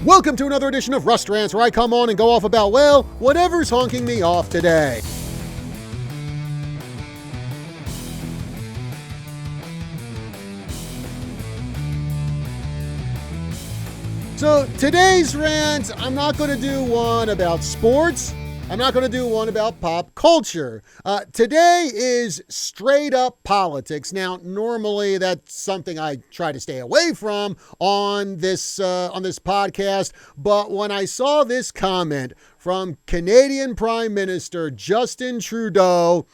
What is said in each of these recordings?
Welcome to another edition of Rants, where I come on and go off about, well, whatever's honking me off today. So today's rant, I'm not going to do one about sports. I'm not going to do one about pop culture. Today is straight up politics. Now, normally that's something I try to stay away from on this podcast. But when I saw this comment from Canadian Prime Minister Justin Tru-dope,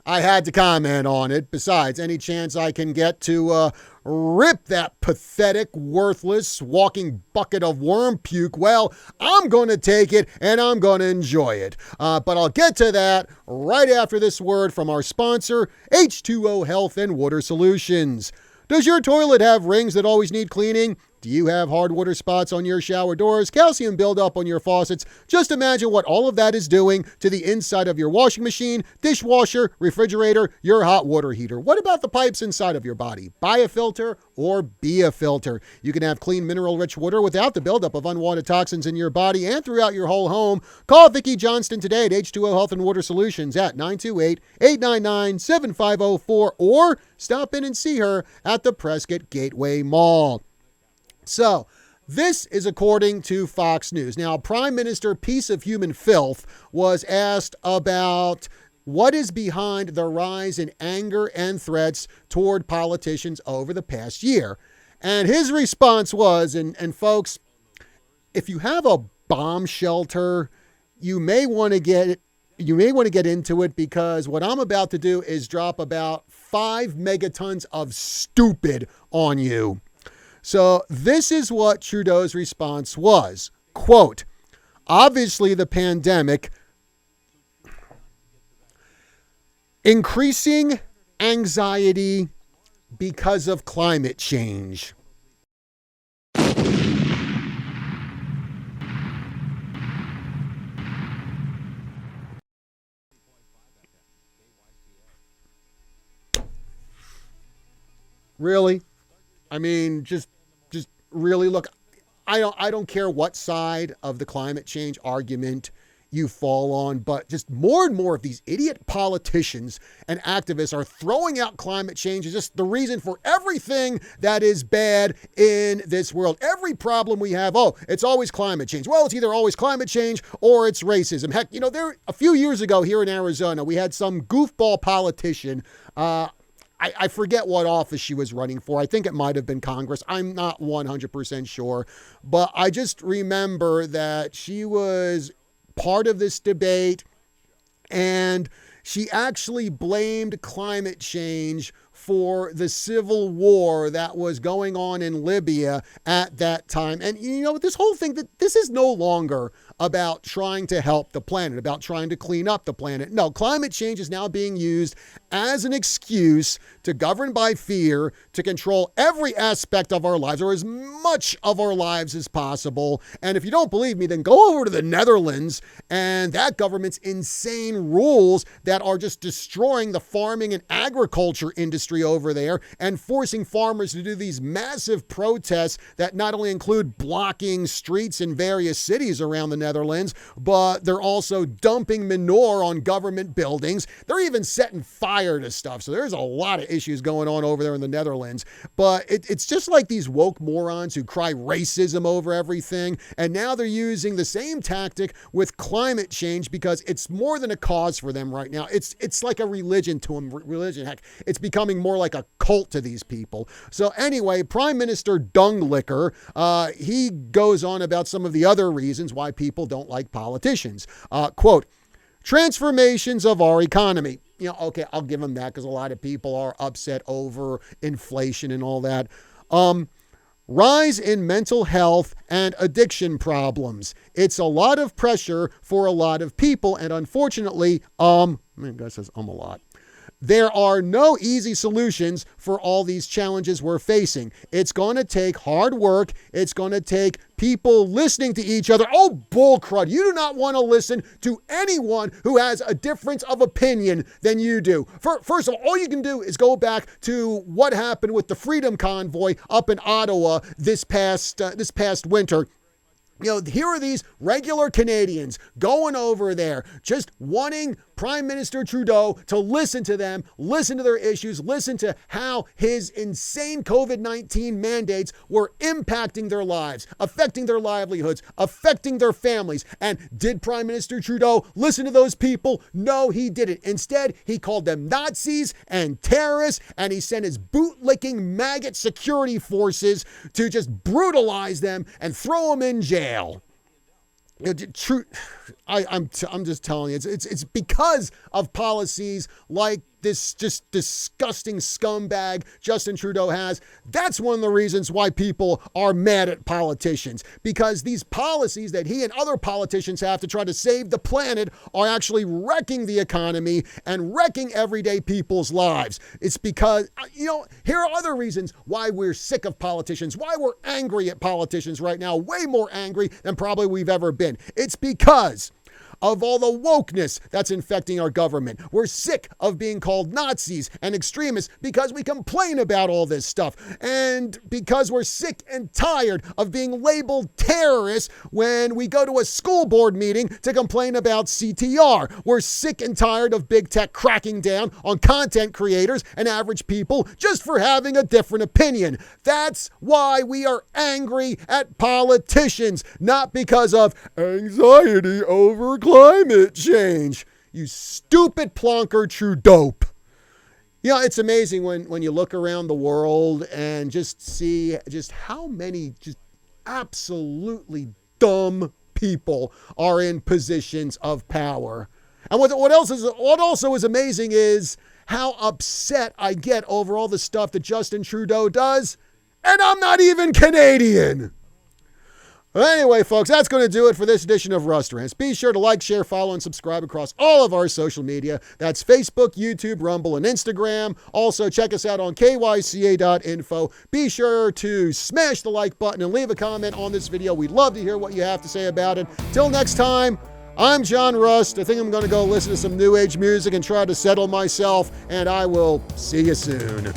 I had to comment on it. Besides, any chance I can get to rip that pathetic, worthless, walking bucket of worm puke, well, I'm going to take it and I'm going to enjoy it. But I'll get to that right after this word from our sponsor, H2O Health and Water Solutions. Does your toilet have rings that always need cleaning? Do you have hard water spots on your shower doors, calcium buildup on your faucets? Just imagine what all of that is doing to the inside of your washing machine, dishwasher, refrigerator, your hot water heater. What about the pipes inside of your body? Buy a filter or be a filter. You can have clean, mineral-rich water without the buildup of unwanted toxins in your body and throughout your whole home. Call Vicki Johnston today at H2O Health and Water Solutions at 928-899-7504 or stop in and see her at the Prescott Gateway Mall. So, this is according to Fox News. Now, Prime Minister Piece of Human Filth was asked about what is behind the rise in anger and threats toward politicians over the past year. And his response was, and folks, if you have a bomb shelter, you may want to get into it, because what I'm about to do is drop about 5 megatons of stupid on you. So this is what Trudeau's response was. Quote, obviously the pandemic, increasing anxiety because of climate change. Really? I mean, just really look, I don't care what side of the climate change argument you fall on, but just more and more of these idiot politicians and activists are throwing out climate change as just the reason for everything that is bad in this world. Every problem we have, it's always climate change. Well, it's either always climate change or it's racism. Heck, there a few years ago here in Arizona, we had some goofball politician, I forget what office she was running for. I think it might have been Congress. I'm not 100% sure. But I just remember that she was part of this debate, and she actually blamed climate change for the civil war that was going on in Libya at that time. And this whole thing, that this is no longer about trying to help the planet, about trying to clean up the planet. No, climate change is now being used as an excuse to govern by fear, to control every aspect of our lives, or as much of our lives as possible. And if you don't believe me, then go over to the Netherlands and that government's insane rules that are just destroying the farming and agriculture industry over there and forcing farmers to do these massive protests that not only include blocking streets in various cities around the Netherlands, but they're also dumping manure on government buildings. They're even setting fire to stuff. So there's a lot of issues going on over there in the Netherlands. But it's just like these woke morons who cry racism over everything. And now they're using the same tactic with climate change because it's more than a cause for them right now. It's like a religion to them. Heck, it's becoming more like a cult to these people. So anyway, Prime Minister Dunglicker, he goes on about some of the other reasons why people don't like politicians. Quote, transformations of our economy. Okay, I'll give him that because a lot of people are upset over inflation and all that. Rise in mental health and addiction problems. It's a lot of pressure for a lot of people, and unfortunately, God says a lot. There are no easy solutions for all these challenges we're facing. It's going to take hard work. It's going to take people listening to each other. Oh, bull crud. You do not want to listen to anyone who has a difference of opinion than you do. First of all you can do is go back to what happened with the Freedom Convoy up in Ottawa this past winter. Here are these regular Canadians going over there, just wanting Prime Minister Trudeau to listen to them, listen to their issues, listen to how his insane COVID-19 mandates were impacting their lives, affecting their livelihoods, affecting their families. And did Prime Minister Trudeau listen to those people? No, he didn't. Instead, he called them Nazis and terrorists, and he sent his bootlicking maggot security forces to just brutalize them and throw them in jail. I'm just telling you, it's because of policies like this just disgusting scumbag Justin Trudeau has. That's one of the reasons why people are mad at politicians, because these policies that he and other politicians have to try to save the planet are actually wrecking the economy and wrecking everyday people's lives. It's because, here are other reasons why we're sick of politicians, why we're angry at politicians right now, way more angry than probably we've ever been. It's because of all the wokeness that's infecting our government. We're sick of being called Nazis and extremists because we complain about all this stuff. And because we're sick and tired of being labeled terrorists when we go to a school board meeting to complain about CTR. We're sick and tired of big tech cracking down on content creators and average people just for having a different opinion. That's why we are angry at politicians, not because of anxiety over climate change. You stupid plonker Tru-dope. It's amazing when you look around the world and just see just how many just absolutely dumb people are in positions of power. And what also is amazing is how upset I get over all the stuff that Justin Trudeau does, and I'm not even Canadian. Anyway, folks, that's going to do it for this edition of Rants. Be sure to like, share, follow, and subscribe across all of our social media. That's Facebook, YouTube, Rumble, and Instagram. Also, check us out on kyca.info. Be sure to smash the like button and leave a comment on this video. We'd love to hear what you have to say about it. Till next time, I'm John Rust. I think I'm going to go listen to some New Age music and try to settle myself, and I will see you soon.